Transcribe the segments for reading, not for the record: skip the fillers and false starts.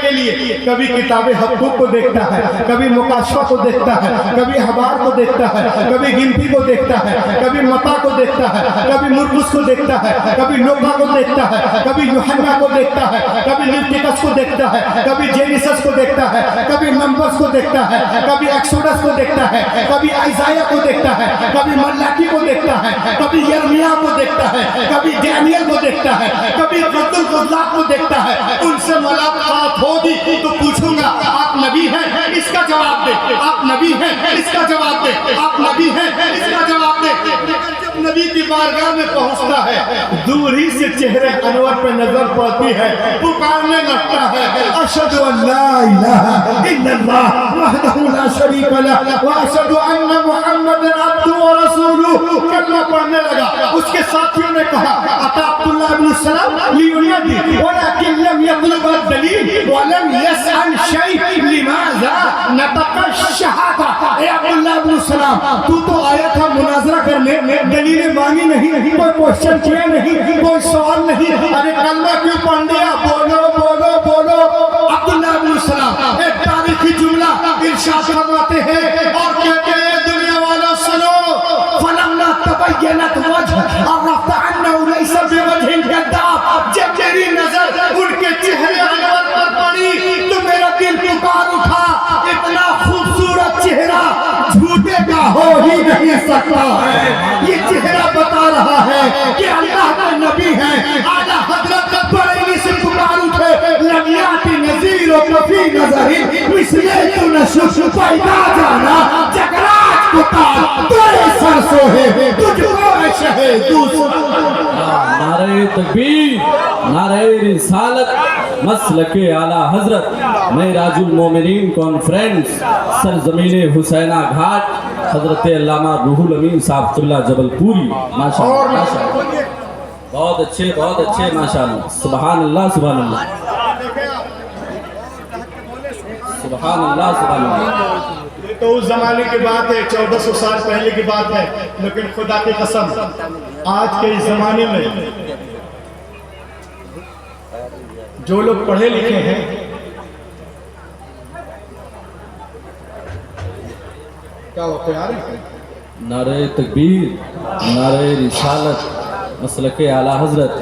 کے لیے کبھی کتاب حقوق کو دیکھتا ہے، کبھی مکاشفہ کو دیکھتا ہے، کبھی حبار کو دیکھتا ہے، کبھی گنتی کو دیکھتا ہے، کبھی متا کو دیکھتا ہے، کبھی مرقس کو دیکھتا ہے، کبھی لوکا کو دیکھتا ہے، کبھی یوحنا کو دیکھتا ہے، کبھی لیوٹیکس کو دیکھتا ہے، کبھی جینیسس کو دیکھتا ہے، کبھی نمبرز کو دیکھتا ہے، کبھی ایکسوڈس کو دیکھتا ہے، کبھی آئزایہ کو دیکھتا ہے، کبھی ملاکی کو دیکھتا ہے، کبھی یرمیا کو دیکھتا ہے، کبھی ڈینیل کو دیکھتا ہے، کبھی غد الغزلات کو دیکھتا ہے۔ ان سے ملاقات ہوگی تو پوچھوں گا آپ نبی ہیں؟ اس کا جواب دے۔ آپ نبی ہیں؟ اس کا جواب دے۔ آپ نبی ہیں؟ اس کا جواب دے۔ لیکن جب نبی کی بارگاہ میں پہنچتا ہے، دور ہی سے چہرے انور پہ نظر پڑتی ہے، پکارنے لگتا ہے، اشہد ان لا الہ الا اللہ وحدہ لا شریک لہ واشہد ان محمدا عبدہ ورسولہ۔ کلمہ پڑھنے لگا، اس کے ساتھیوں نے کہا اتا عبداللہ بن السلام لیونیدی ولكن لم يطلب الدلیل ولم يسأل شیء لماذا نطق الشہادہ۔ اے عبداللہ بن السلام، تو آیا تھا مناظرہ کرنے، دلیل مانگی نہیں، کوئی کوشچن کیا نہیں، کوئی سوال نہیں، ارے کلمہ کیوں پڑھ دیا؟ بولو بولو بولو۔ عبداللہ بن السلام ایک تاریخی جملہ ارشاد فرماتے ہیں اور کہتے ہیں دنیا والا سنو، فلما تبینت وجہ عرفت انہ لیس بوجہ کذاب۔ جب میری نظر ان کے چہرے انور پر پڑی تو میرا دل پکار اٹھا، اتنا خوبصورت چہرہ جھوٹے کا ہو ہی نہیں سکتا ہے۔ یہ چہرہ بتا رہا ہے کہ اللہ کا نبی ہے۔ اعلیٰ حضرت بریلی سے پکار اٹھے، لم یاتی نذیر و کفی نظر مثلیت نشش پیدا جانا جگراج کتا تیرے سر سوہے تجھ کو اے شہد دوسرا۔ نعرہ تکبیر، نعرہ رسالت، مسلک اعلیٰ حضرت، معراج المومنین کانفرنس، سرزمین حسینہ گھاٹ، حضرت علامہ روح الامین صاحب قبلہ جبل پوری۔ ماشاءاللہ بہت اچھے ماشاءاللہ، سبحان اللہ سبحان اللہ سبحان اللہ سبحان اللہ۔ یہ تو اس زمانے کی بات ہے، 1400 سال پہلے کی بات ہے، لیکن خدا کی قسم آج کے اس زمانے میں جو لوگ پڑھے لکھے ہیں، کیا ہوتے ہیں؟ نعرہ تکبیر، نعرہ رسالت، مسلک اعلیٰ حضرت،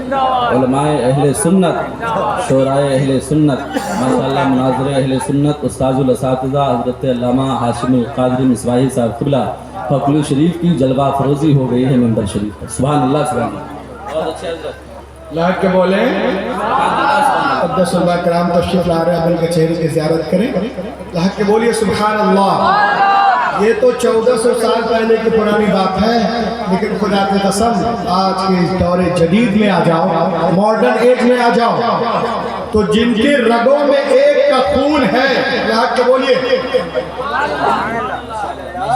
علماء اہل سنت، شعراء اہل سنت، ماشاءاللہ مناظر اہل سنت، استاذ الاساتذہ حضرت علامہ ہاشمی قادری مصباحی صاحب قبلہ فقل شریف کی جلوہ فروزی ہو گئی ہے منبر شریف پر۔ سبحان اللہ سبحان اللہ۔ بہت اچھے حضرت لاکھ کے بولیں قدس اللہ کرام تشریف لا رہے ہیں، کے چہرے کی زیارت کریں، لاکھ کے بولیے سبحان اللہ۔ یہ تو 1400 سال پہلے کی پرانی بات ہے، لیکن خدا کی قسم آج کے اس دور جدید میں آ جاؤ، ماڈرن ایج میں آ جاؤ، تو جن کے رگوں میں ایک کا خون ہے، لاکھ کے بولیے،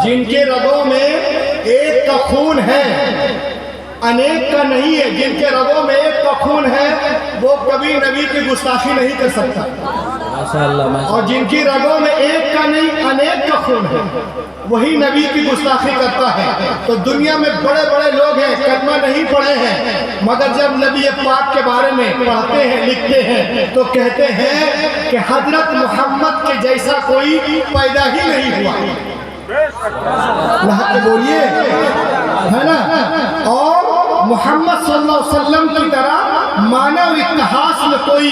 جن کے رگوں میں ایک کا خون ہے، انیک کا نہیں ہے، جن کے رگوں میں ایک کا خون ہے وہ کبھی نبی کی گستاخی نہیں کر سکتا، اور جن کی رگوں میں ایک کا نہیں انیک کا خون ہے وہی نبی کی گستاخی کرتا ہے۔ تو دنیا میں بڑے بڑے لوگ ہیں، کلمہ نہیں پڑھے ہیں، مگر جب نبی پاک کے بارے میں پڑھتے ہیں، لکھتے ہیں تو کہتے ہیں کہ حضرت محمد کے جیسا کوئی پیدا ہی نہیں ہوا۔ اللہ کے بولیے، ہے نا؟ اور محمد صلی اللہ علیہ وسلم کی طرح مانو اتحاس میں کوئی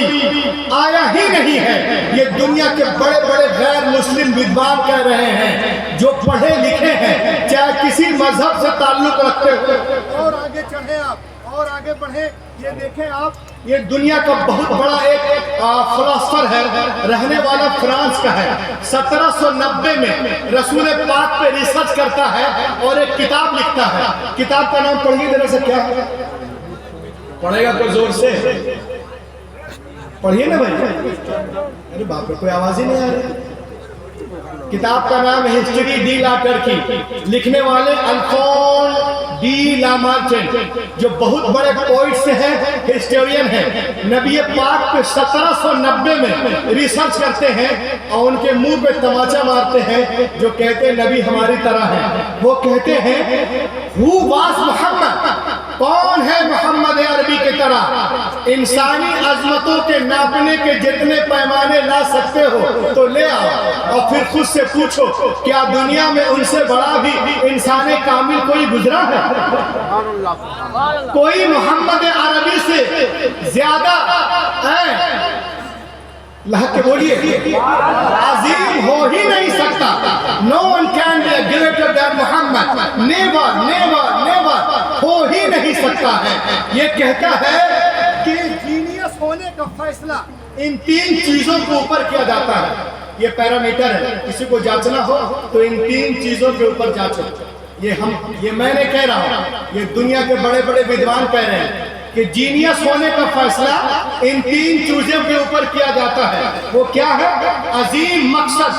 آیا ہی نہیں ہے۔ یہ دنیا کے بڑے بڑے غیر مسلم ودوان کہہ رہے ہیں، جو پڑھے لکھے ہیں، چاہے کسی مذہب سے تعلق رکھتے ہوئے۔ اور آگے چڑھیں آپ، اور آگے بڑھیں، یہ دیکھیں آپ، یہ دنیا کا بہت بڑا ایک فلسفر ہے، رہنے والا فرانس کا ہے، 1790 میں رسول پاک پہ ریسرچ کرتا ہے اور ایک کتاب لکھتا ہے۔ کتاب کا نام پڑھیے ذرا سے، کیا ہے؟ پڑھے گا کوئی زور سے؟ پڑھیے نا بھائی، ارے باپ رے کوئی آواز ہی نہیں آ رہی۔ کتاب کا نام ہے ہسٹری ڈی لا ٹرکی، لکھنے والے الفون ڈی لا مارچن، جو بہت بڑے پوئٹس ہیں، ہسٹورین ہیں۔ نبی پاک پہ 1790 میں ریسرچ کرتے ہیں اور ان کے منہ پہ تماچا مارتے ہیں، جو کہتے ہیں نبی ہماری طرح ہے۔ وہ کہتے ہیں who was Muhammad؟ कौन है मोहम्मद अरबी की तरह? इंसानी अजमतों के नापने के जितने पैमाने ला सकते हो तो ले आओ, और फिर खुद से पूछो क्या दुनिया में उनसे बड़ा भी इंसान कामिल कोई गुजरा है? कोई मोहम्मद अरबी से ज्यादा लहक के बोलिए अजीम हो ही नहीं सकता। No one can be greater than Mohammad, never never never, हो ही नहीं सकता है। ये कहता है कि जीनियस होने का फैसला इन 3 चीजों के ऊपर किया जाता है। ये पैरामीटर है, किसी को जांचना हो तो इन 3 चीजों के ऊपर जांचो। ये मैं नहीं कह रहा हूं, ये दुनिया के बड़े बड़े विद्वान कह रहे हैं कि जीनियस होने का फैसला इन 3 चीजों के ऊपर किया जाता है। वो क्या है? अजीम मकसद,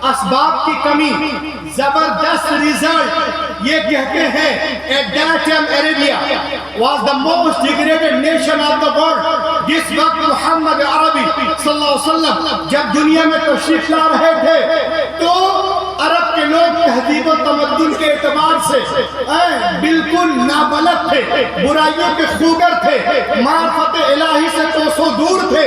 असबाब की कमी, जबरदस्त रिजल्ट। ये कहते हैं at that time Arabia was the most degraded nation of the world. जिस वक्त मोहम्मद अरबी सल्लल्लाहु अलैहि वसल्लम जब दुनिया में तशरीफ ला रहे थे तो अरब के लोग तहजीब और तमद्दुन के एतबार से बिल्कुल नाबलद थे, बुराइयों के खूगर थे, मार्फत इलाही से कोसों दूर थे।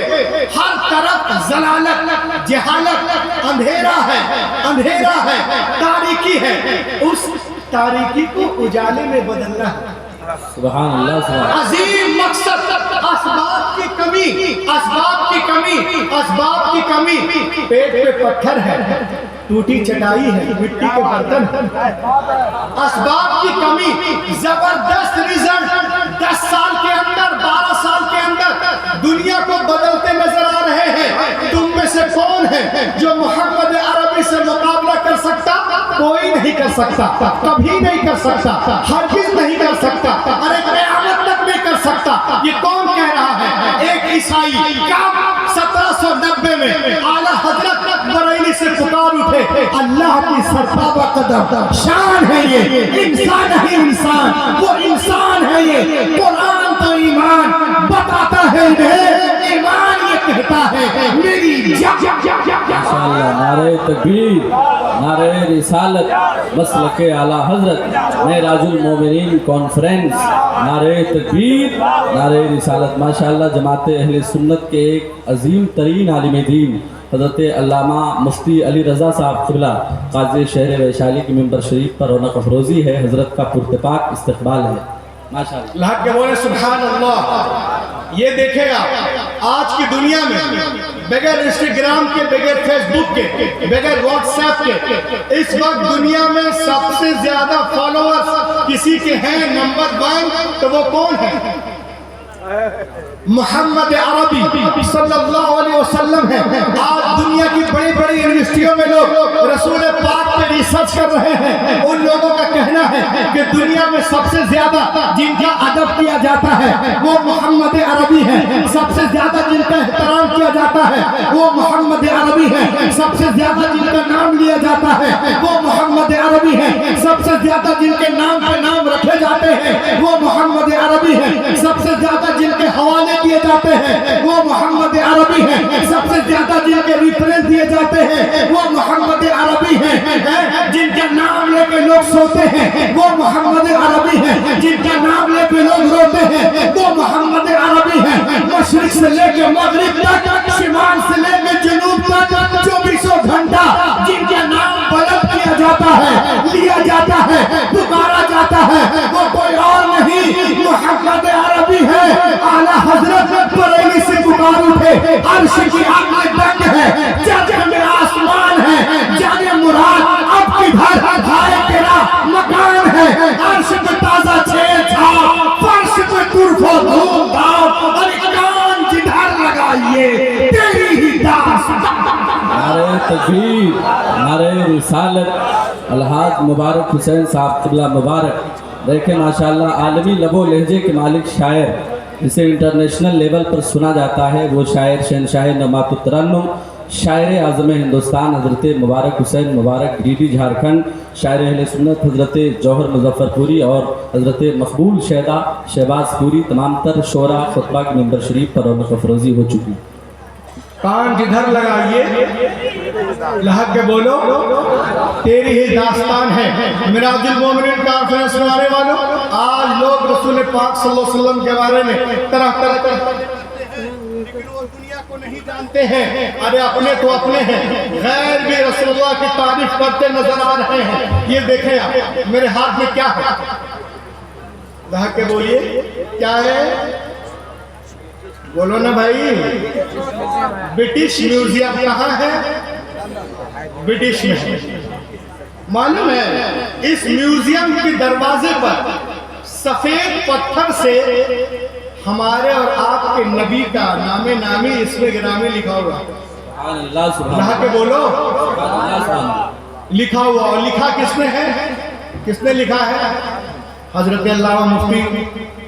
हर तरफ जलालत, जहालत, अंधेरा है, अंधेरा है, तारीकी है। उस तारीकी को उजाले में बदलना है। सुभान अल्लाह, सुभान। अजीम मकसद, असबाब की कमी, असबाब की कमी, असबाब की कमी। पेट पे पत्थर है, टूटी चटाई है, मिट्टी के बर्तन है, असबाब की कमी, जबरदस्त रिजल्ट। 10 साल के अंदर, 12 साल के अंदर दुनिया को बदलते नजर आ रहे हैं। तुम में से कौन है जो मोहम्मद अरबी से मुकाबला कर सकता? कोई नहीं कर सकता, कभी नहीं कर सकता, हरगिज़ नहीं कर सकता, अरे क़यामत तक नहीं कर सकता। ये कौन कह रहा है? एक ईसाई कब 1790 में आला हजरत बरेली से पुकार उठे, अल्लाह की सरताबा कदम शान है ये, इंसान है इंसान, वो इंसान है ये। कुरान तो ईमान बताता है इन्हें, ईमान ये कहता है मेरी इंशाअल्लाह। नारे तकबीर, नारे रिसालत, मसलके आला हजरत, मेराजुल मोमिनीन कॉन्फ्रेंस, नारे तकबीर, नारे रिसालत। माशाअल्लाह जमात अहले सुन्नत के एक अजीम तरीन आलिम दीन हज़रत अल्लामा मुफ्ती अली रज़ा साहब क़िबला क़ाज़ी शहर वैशाली की मिंबर शरीफ पर रौनक अफरोज़ी है। हज़रत का पुरतपाक इस्तक़बाल है माशाअल्लाह। लाख के बोले सुभान अल्लाह। ये देखेगा आज की दुनिया में बगैर इंस्टाग्राम के, बगैर फेसबुक के, बगैर व्हाट्सएप के, इस वक्त दुनिया में सबसे ज्यादा फॉलोअर्स किसी के हैं नंबर 1 तो वो कौन है? मोहम्मद अरबी सल्लल्लाहु अलैहि वसल्लम है। आज दुनिया की बड़ी बड़ी यूनिवर्सिटियों में लोग रसूल पाक पे रिसर्च कर रहे हैं। उन लोगों का कहना है कि दुनिया में सबसे ज्यादा जिनका अदब किया जाता है वो मोहम्मद अरबी है, सबसे ज्यादा जिनका एहतराम किया जाता है वो मोहम्मद अरबी है, सबसे ज्यादा जिनका नाम लिया जाता है वो मोहम्मद अरबी है, सबसे ज्यादा जिनके नाम पे नाम रखे जाते हैं वो मोहम्मद अरबी है, सबसे ज्यादा जिनके हवाले दिए जाते हैं वो मोहम्मद अरबी है, सबसे ज्यादा जिनके रिफरेंस दिए जाते हैं वो मोहम्मद अरबी है, जिनका नाम लेके लोग सोते हैं वो मोहम्मद अरबी है, जिनका नाम लेके लोग रोते हैं वो मोहम्मद अरबी है। मशरिक से लेके मगरिब तक, शिमाल से लेके जुनूब तक 24 घंटा जिनका नाम बुलंद किया जाता है, लिया जाता है, पुकारा जाता है वो कोई और नहीं मोहम्मद अरबी है। आला हजरत बरेली से पुकार उठे, अर्श की आग बंद है, जग में आसमान है, जाने मुराद अब किधर है तेरा मकान है। अर्श पे ताजा छेड़ छाप, फर्श पे तुरफो धूम धाम, और कान जिधर लगाइए तेरी ही दास्तां। नारे तकबीर, नारे रिसालत। अलहाज मुबारक हुसैन साहब क़िबला मुबारक। देखें माशाअल्लाह आलमी लबो लहजे के मालिक शायर, जिसे इंटरनेशनल लेवल पर सुना जाता है, वो शायर शहनशाह नमातुत तरन्नुम, शायर आज़म हिंदुस्तान हज़रत मुबारक हुसैन मुबारक गिरिडीह झारखंड, शायर अहले सुन्नत हज़रत जौहर मुज़फ़्फ़रपुरी और हज़रत मकबूल शहदा शहबाजपुरी तमाम तर शोरा खुतबा की मिंबर शरीफ पर रौनक अफरोज़ी हो चुकी। کان جدھر لگائیے لہک کے بولو تیری ہی داستان ہے معراج المومنین کانفرنس میں آنے والوں آج لوگ رسول پاک صلی اللہ علیہ وسلم کے بارے میں طرح لیکن وہ دنیا کو نہیں جانتے ہیں ارے اپنے تو اپنے ہیں غیر بھی رسول اللہ کی تعریف کرتے نظر آ رہے ہیں یہ دیکھیں آپ میرے ہاتھ میں کیا ہے لہک کے بولیے کیا ہے بولو نا بھائی برٹش میوزیم کہاں ہے برٹش میں معلوم ہے اس میوزیم کے دروازے پر سفید پتھر سے ہمارے اور آپ کے نبی کا نام نامی اس میں گرامی لکھا ہوا لہا کے بولو لکھا ہوا اور لکھا کس نے ہے کس نے لکھا ہے حضرت علامہ مفتی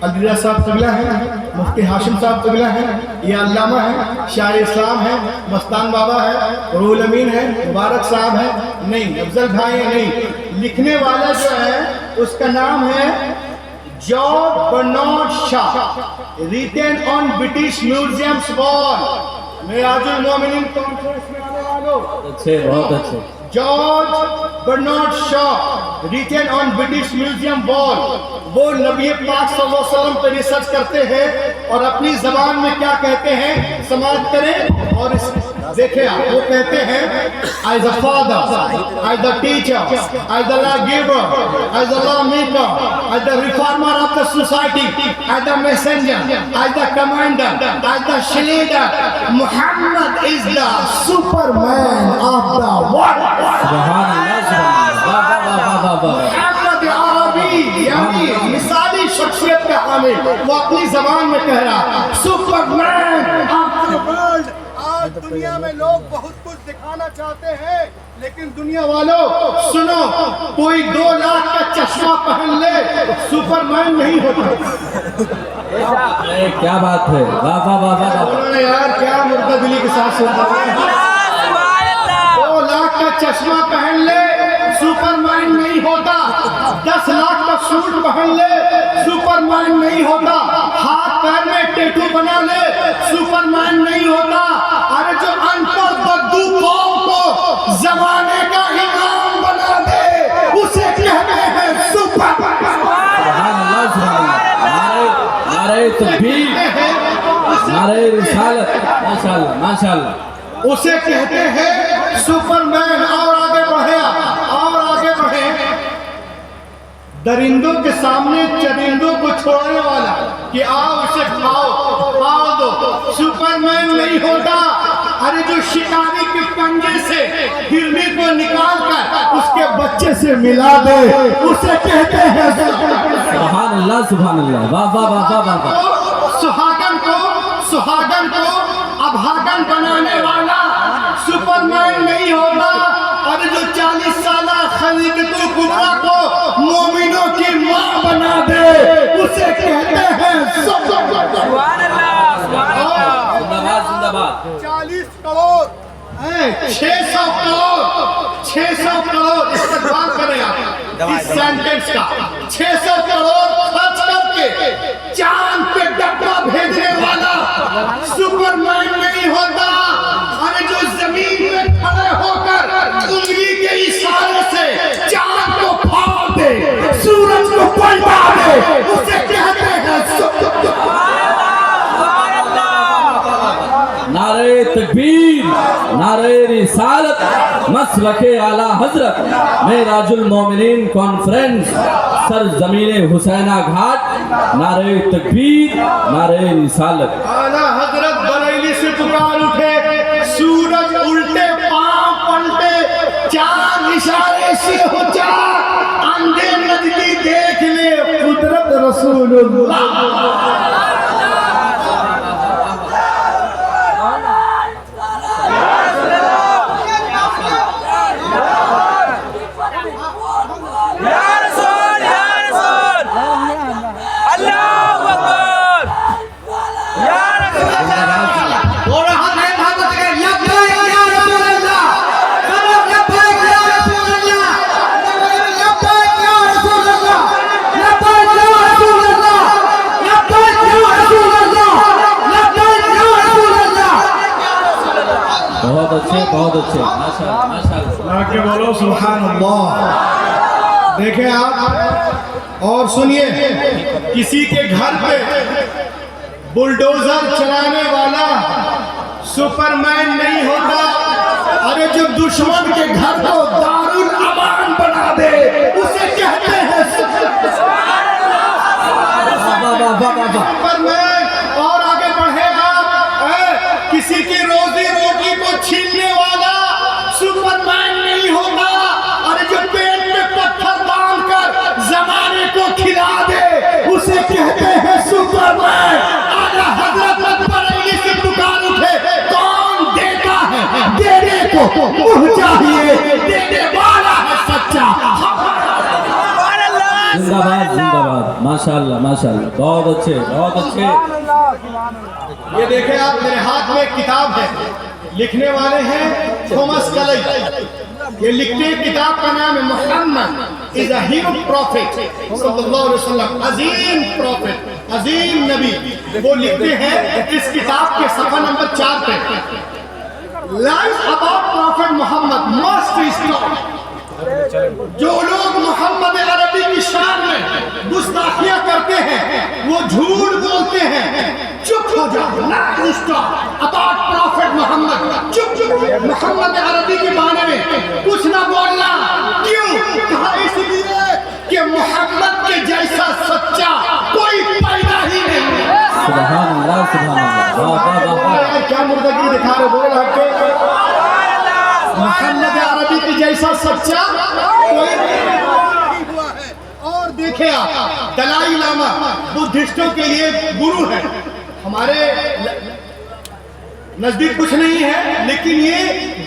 عبداللہ صاحب قبلہ ہے مفتی ہاشم صاحب قبلہ ہے یہ علامہ ہے شاہ اسلام ہے مستان بابا ہے روح الامین ہے مبارک صاحب ہے نہیں افضل بھائی ہے نہیں لکھنے والا جو ہے اس کا نام ہے George Bernard Shaw written on British Museum's wall معراج المومنین کانفرنس میں آنے والوں اچھے بہت اچھے George Bernard Shaw written on British Museum wall وہ نبی پاک صلی اللہ علیہ وسلم پہ ریسرچ کرتے ہیں اور اپنی زبان میں کیا کہتے ہیں سماعت کریں اور دیکھیں آپ وہ کہتے ہیں as a father, as the teacher, as the lawgiver, as the lawmaker, as the reformer of the society, as the messenger, as the commander, as the leader, Muhammad is the superman of the world. سبحان اللہ محمد عربی یعنی مثالی شخصیت کا حامل وہ اپنی زبان میں کہہ رہا سپرمین آف دی ورلڈ آج دنیا میں لوگ بہت کچھ دکھانا چاہتے ہیں لیکن دنیا والوں سنو کوئی 2 لاکھ کا چشمہ پہن لے سپرمین نہیں ہوتا کیا بات ہے واہ واہ واہ واہ انہوں نے یار کیا مردہ دلی کے ساتھ سنتا ہے 2 لاکھ کا چشمہ پہن لے سپرمین نہیں ہوتا 10 لاکھ کا سوٹ پہن لے سپرمین نہیں ہوتا ہاتھ پیر میں ٹیٹو بنا لے سپرمین نہیں ہوتا ارے جو ان پڑھ بدو قوم کو زمانے کا امام بنا دے اسے کہتے ہیں سپرمین سبحان اللہ نعرہ تکبیر نعرہ رسالت ماشاءاللہ ماشاءاللہ اسے کہتے ہیں سپرمین اور آگے بڑھے درندوں کے سامنے چرندوں کو چھوڑنے والا کہ آؤ اسے کھاؤ دو سپرمین نہیں ہوتا ارے جو شکاری کے پنجے سے ہرنی کو نکال کر اس کے بچے سے ملا دے اسے کہتے ہیں سبحان اللہ واہ واہ واہ واہ واہ سہاگن کو ابھاگن بنانے والا سپرمین نہیں ہوتا اور جو 40 سالہ خلیقۃ الکبریٰ کو مومنوں کی ماں بنا دے اسے کہتے ہیں سبحان اللہ زندہ باد 40 کروڑ 600 کروڑ استقبال کریں آپ اس سینٹنس کا 600 کروڑ خرچ کر کے چاند پہ ڈبہ بھیجنے والا سپرمین نہیں ہوتا ارے جو زمین میں کھڑے ہو کر انگلی کے اشارے سے چاند کو پھاڑ دے سورج کو پلٹا دے اسے کہتے ہیں نعرہ تکبیر نعرہ رسالت مسلک اعلی حضرت معراج المومنین کانفرنس سرزمین حسینہ گھاٹ نعرہ تکبیر نعرہ رسالت اعلی حضرت بریلی سے پکار اٹھے سورج الٹے پاؤں پلٹے چاند اشارے سے ہو جا اندھے نجلی دیکھ لے قدرت رسول اللہ बहुत अच्छे माशाल्लाह माशाल्लाह। के बोलो सुभान अल्लाह। देखें आप और सुनिए, किसी के घर पे बुलडोजर चलाने वाला सुपरमैन नहीं होता। अरे जो दुश्मन के घर को दारुल अमान बना दे उसे कहते हैं सुपरमैन। और आगे बढ़ेगा, किसी की रोजी रोटी को छीनने वाला सुपरमैन नहीं होता। अरे जो पेट में पत्थर बांध कर जमाने को खिला दे उसे कहते हैं सुपरमैन। आला हजरत पर से पुकार उठे, कौन देता है देने को मुँह चाहिए, देने वाला है सच्चा। जिंदाबाद जिंदाबाद माशाल्लाह माशाल्लाह, बहुत अच्छे। ये देखें आप, मेरे हाथ में एक किताब है, लिखने वाले हैं थॉमस कलई। ये लिखते हैं, किताब का नाम है Muhammad is a hero profit सल्लल्लाहु अलैहि वसल्लम, अजीम प्रॉफिट, अजीम नबी। वो लिखते हैं इस किताब के सफा नंबर 4 पे, life about prophet Mohammad must stop. जो लोग मोहम्मद अरबी की शान में गुस्ताखियां करते हैं, वो झूठ बोलते हैं, चुप हो जाओ। अबाउट प्रॉफिट मोहम्मद, चुप। मोहम्मद अरबी के बारे में कुछ ना बोलना। क्यों? कहा इसलिए कि मोहम्मद के जैसा सच्चा कोई पैदा ही नहीं। सुभान अल्लाह वाह वाह। क्या मुर्दगी दिखा रहे, बोल हटे। मोहम्मद अरबी की जैसा सच्चा कोई नहीं हुआ है। और देखे आप, दलाई लामा बुद्धिस्टों के लिए गुरु है। हमारे नजदीक कुछ नहीं है, लेकिन ये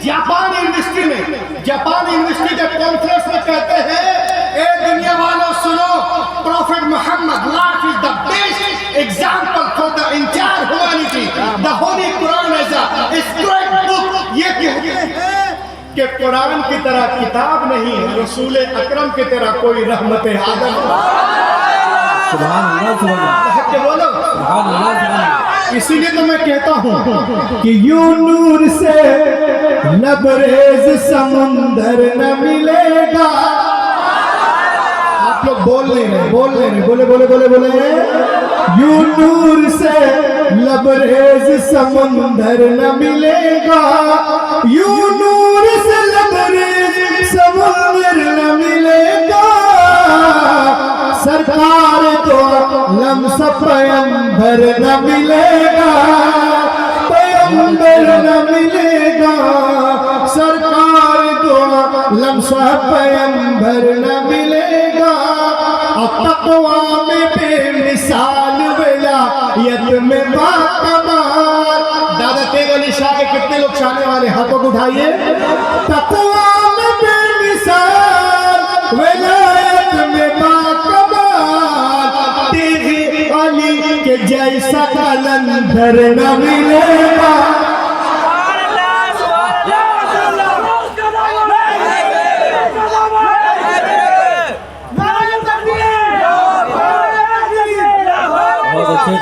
जापान यूनिवर्सिटी के कॉन्फ्रेंस में कहते हैं, ए दुनिया वालों सुनो, prophet Mohammad life is the best example for the entire humanity. The holy Quran is a script book. ये कहते हैं कि कुरान की तरह किताब नहीं है, रसूल अकरम की तरह कोई रहमत आदम। सुभान अल्लाह के बोलो सुभान अल्लाह। इसीलिए तो मैं कहता हूँ कि यूं नूर से लबरेज समुंदर न मिलेगा। आप लोग बोल नहीं रहे, बोले। यूं नूर से लबरेज समुंदर न मिलेगा, यूं नूर से लबरेज समुंदर न मिलेगा। सरकार तो लम्स पैगंबर न मिलेगा, पैगंबर न मिलेगा। सरकार तो लम्स पैगंबर न मिलेगा। और तक़वा में बेमिसाल विलायत में बाकमाल। दादा तेग अली शाह के कितने लोग चाहने वाले, हाथों को उठाइए। तक़वा में बेमिसाल विलायत में बाकमाल, तेग अली के जैसा कलंदर न मिलेगा।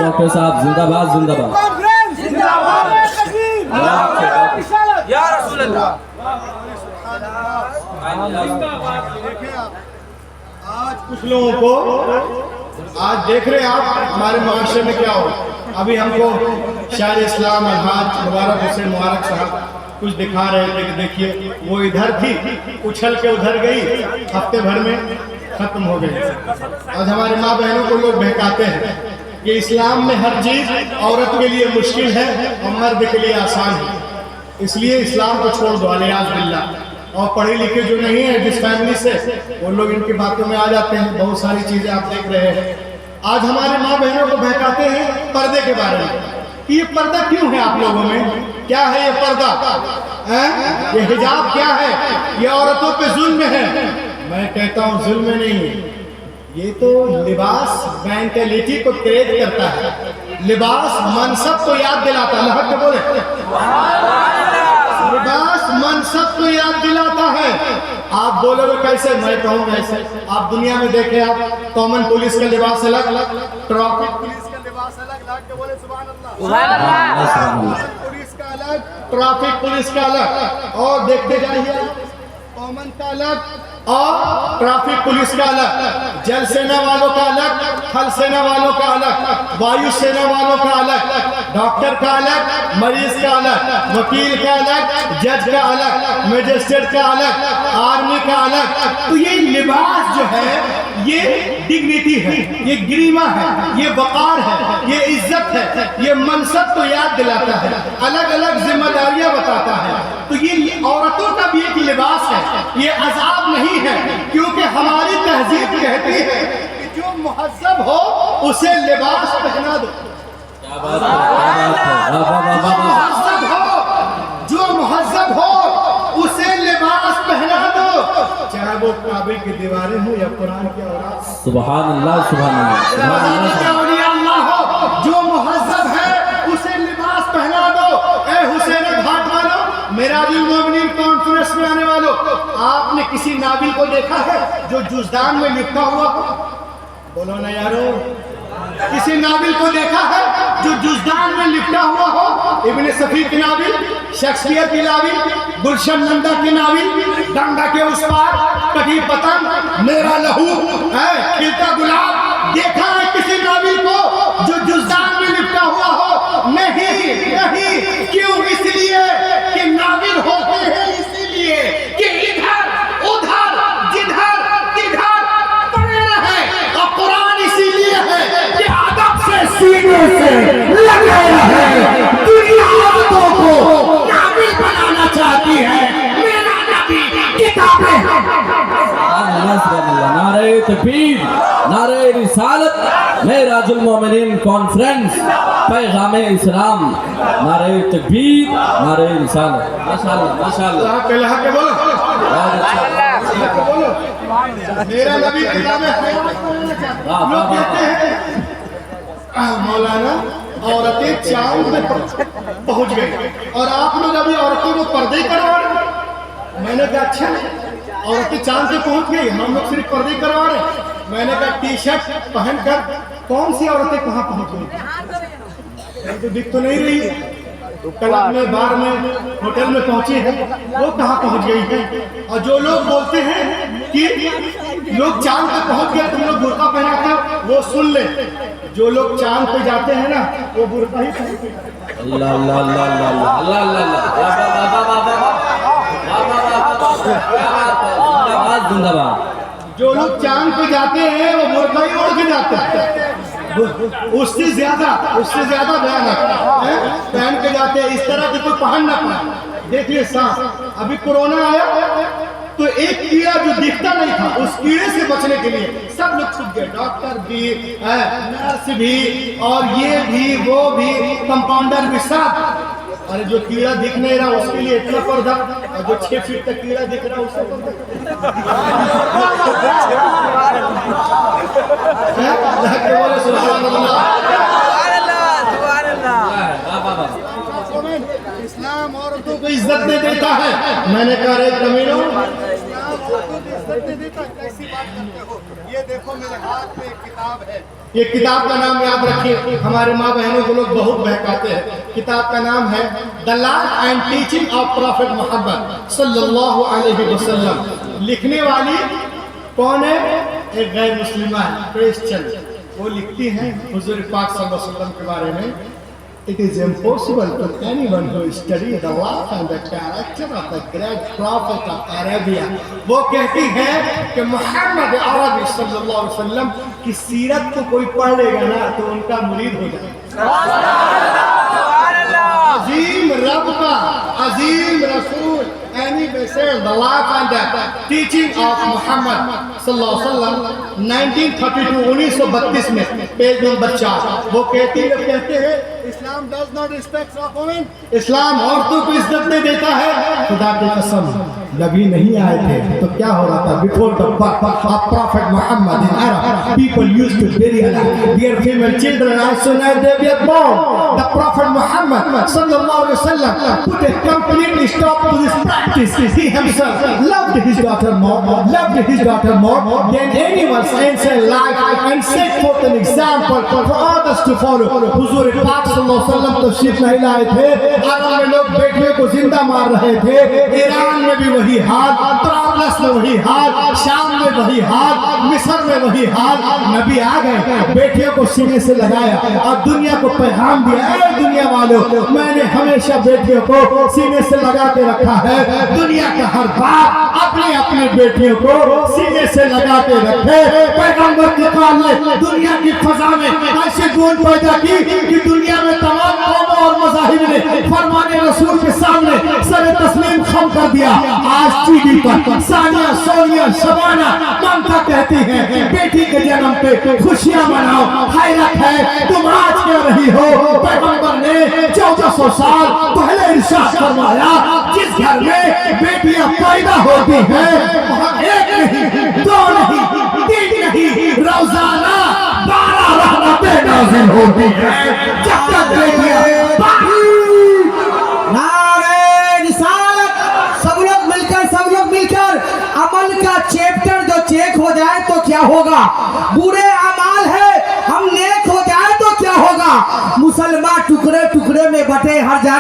डॉक्टर साहब जिंदाबाद या रसूल अल्लाह। आज कुछ लोगों को, आज देख रहे हैं आप हमारे मुआशरे में क्या हो। अभी हमको शायर इस्लाम अलहाज मुबारक हुसैन मुबारक साहब कुछ दिखा रहे थे कि देखिए वो इधर थी, उछल के उधर गई, हफ्ते भर में खत्म हो गई। आज हमारे माँ बहनों को लोग बहकाते हैं कि इस्लाम में हर चीज औरत के लिए मुश्किल है और मर्द के लिए आसान है, इसलिए इस्लाम को छोड़ दो, अलियाज़ बिल्लाह। और पढ़े लिखे जो नहीं है जिस फैमिली से, वो लोग इनकी बातों में आ जाते हैं। बहुत सारी चीजें आप देख रहे हैं। आज हमारे माँ बहनों को बहकाते हैं पर्दे के बारे में कि ये पर्दा क्यों है आप लोगों में, क्या है ये पर्दा, ये हिजाब क्या है, ये औरतों पे जुल्म है। मैं कहता हूँ जुल्म नहीं है, ये तो लिबास मेंटेलिटी को तेज करता है, लिबास मनसब को याद दिलाता है। अल्लाह के बोले, लिबास मनसब को याद दिलाता है। आप बोलोगे कैसे, मैं कहूँ कैसे। आप दुनिया में देखे, आप कॉमन पुलिस का लिबास अलग, ट्रैफिक पुलिस का लिबास अलग, लाख के बोले सुभान अल्लाह, पुलिस का अलग, अलग, ट्रैफिक पुलिस का अलग, और देखते जाइए कॉमन का अलग और ट्रैफिक पुलिस का अलग, जल सेना वालों का अलग, थल सेना वालों का अलग, वायु सेना वालों का अलग, डॉक्टर का अलग, मरीज का अलग, वकील का अलग, जज का अलग, मैजिस्ट्रेट का अलग, आर्मी का अलग। तो ये लिबास जो है ये डिग्निटी है, ये गरिमा है, ये वकार है, ये इज्जत है, ये मनसब को याद दिलाता है, अलग अलग जिम्मेदारियां बताता है। तो ये औरतों का भी एक लिबास है, ये अजाब नहीं है, क्योंकि हमारी तहजीब कहती है कि जो मुहज्जब हो उसे लिबास पहना दो। क्या बात है, मुहज्जब हो, जो मुहज्जब हो उसे लिबास पहना दो, चाहे वो काबे की दीवारें हो या कुरान की औरात। सुभान अल्लाह, सुभान अल्लाह, सुभान अल्लाह। हो, जो मुहज्जब है उसे लिबास पहना दो। ए हुसैन घाट वालों, मेराजुल मोमिनीन कॉन्फ्रेंस में आने वालों, आपने किसी नाबिल को देखा है जो जुज़दान में लिखा हुआ हो? बोलो ना यारो, किसी नाबिल को देखा है जो जुज़दान में लिखा हुआ हो? इब्ने सफी की नाबिल, शेक्सपियर की नाबिल, गुलशन नंदा की नाबिल, गंगा के उस पार, कभी पतंग, मेरा लहू है, खिलता गुलाब, देखा है किसी नाबिल को जो जुज़दान में लिखा हुआ हो? नहीं नहीं। क्यों? इसलिए कि नाबिल होते हैं इसीलिए कि इधर उधर जिधर तिधर पड़े रहे, और कुरान इसीलिए है कि अदब से सीने से लगे रहे। दुनिया औरतों को नाबिल बनाना चाहती है, मेरा नबी किताबें। नारे तकबीर, नारे रिसालत, मेराजुल मोमिनीन कॉन्फ्रेंस, पैगामे इस्लाम, नारे तकबीर, नारे रिसालत। माशाअल्लाह, माशाअल्लाह, अल्लाह के बोलो, बहुत अच्छा। बोलो, मेरा नबी किताबें लोग कहते हैं मौलाना औरतें चांद में पहुंच गई और आप लोग अभी औरतों को पर्दे करवा रहे। मैंने कहा अच्छा, औरतें चांद पे पहुंच गई, हम लोग सिर्फ पर्दे करवा रहे। मैंने कहा टी शर्ट पहनकर कौन सी औरतें कहाँ पहुंच गई? तो दिख तो नहीं रही, क्लब में, बार में, होटल में पहुंची है, वो कहाँ पहुंच गई है? और जो लोग बोलते हैं कि लोग चांद पे पहुंच गए तुम लोग बुर्का पहनाकर, वो सुन ले, जो लोग चांद पे जाते हैं ना वो बुर्का ही पहनते हैं। अल्लाह अल्लाह अल्लाह अल्लाह अल्लाह अल्लाह, जिंदाबाद। जो लोग चांद पे जाते हैं वो बुर्का ही ओढ़ के जाते हैं, उससे ज्यादा भयानक है, पहन के जाते हैं। इस तरह की कोई पहन ना पाए। देखिए साहब, अभी कोरोना आया तो एक कीड़ा जो दिखता नहीं था, उस कीड़े से बचने के लिए सब लोग छुप गए, डॉक्टर भी, नर्स भी, और ये भी, वो भी, कंपाउंडर भी, सब। अरे जो कीड़ा दिख नहीं रहा उसके लिए इतना पर्दा, और जो 6 फीट तक कीड़ा दिख रहा उससे पर्दा। इस्लाम औरतों को इज्जत दे देता है। मैंने कहा रे कमीनों, इस्लाम औरतों को इज्जत दे देता है, कैसी बात करते हो? ये देखो मेरे हाथ में एक किताब है, ये किताब का नाम याद रखिए, हमारे माँ बहनों को लोग बहुत बहकाते हैं। किताब का नाम है the life and teaching of prophet Mohammad सल्लल्लाहु अलैहि वसल्लम। लिखने वाली कौन है? एक गैर मुस्लिमा है, क्रिश्चियन। वो लिखती हैं हुजूर पाक सल्लल्लाहु अलैहि वसल्लम के बारे में। It is impossible to anyone who study the life and the character of the great prophet of Arabia. वो कहती है कि मोहम्मद अरबी सल्लल्लाहु अलैहि वसल्लम की सीरत को कोई पढ़ लेगा ना तो उनका मुरीद हो जाएगा। अजीम रब का अजीम रसूल, any vessel, the life and the teaching of Muhammad सल्लल्लाहु अलैहि वसल्लम 1932 1932 में पेज नंबर 4 वो कहते हैं इस्लाम does not respect women, इस्लाम औरतों को इज्जत नहीं देता है। खुदा की कसम नबी नहीं आए थे तो क्या हो रहा था? Before the Prophet Muhammad in Arab, people used to bury their female children as soon as they were born. The Prophet Muhammad sallallahu alaihi wasallam put a complete stop to this practice. He himself loved his daughter more than anyone's ancient life, and set forth an example for others to follow. हुजूर पाक सल्लल्लाहु अलैहि वसल्लम तशरीफ नहीं लाए थे, अरब में लोग बेटियों को जिंदा मार रहे थे, ईरान में भी वही हाल, तरावलस में वही हाल, शाम में वही हाल, मिस्र में वही हाल। नबी आ गए, बेटियों को सीने से लगाया और दुनिया को पैगाम दिया, ऐ दुनिया वालों, मैंने हमेशा बेटियों को सीने से लगा के रखा है। दुनिया का हर बाप अपनी अपनी बेटियों को सीने से लगा के रखे। पैगंबर के काल ने दुनिया की फजा में ऐसी गूंज पैदा की कि दुनिया में तमाम कौमों और मज़ाहिब ने फरमाने रसूल के सामने सर तस्लीम खम कर दिया। आज टीवी पर सानिया, सोनिया, शबाना, ममता कहती हैं बेटी के जन्म पे खुशियां मनाओ। हैरत है तुम आज कह रही हो, पैगंबर ने 1400 साल पहले इरशाद फरमाया, जिस घर में बेटियां पैदा होती हैं वहां एक नहीं, दो नहीं, तीन नहीं, रोजाना 12 रहमतें नाज़िल होती हैं। जब तक बेटियां अमल का चैप्टर जो चेक हो जाए तो क्या होगा? बुरे अमाल है, हम नेक हो जाए तो क्या होगा? मुसलमान टुकड़े टुकड़े में बटे हर जाने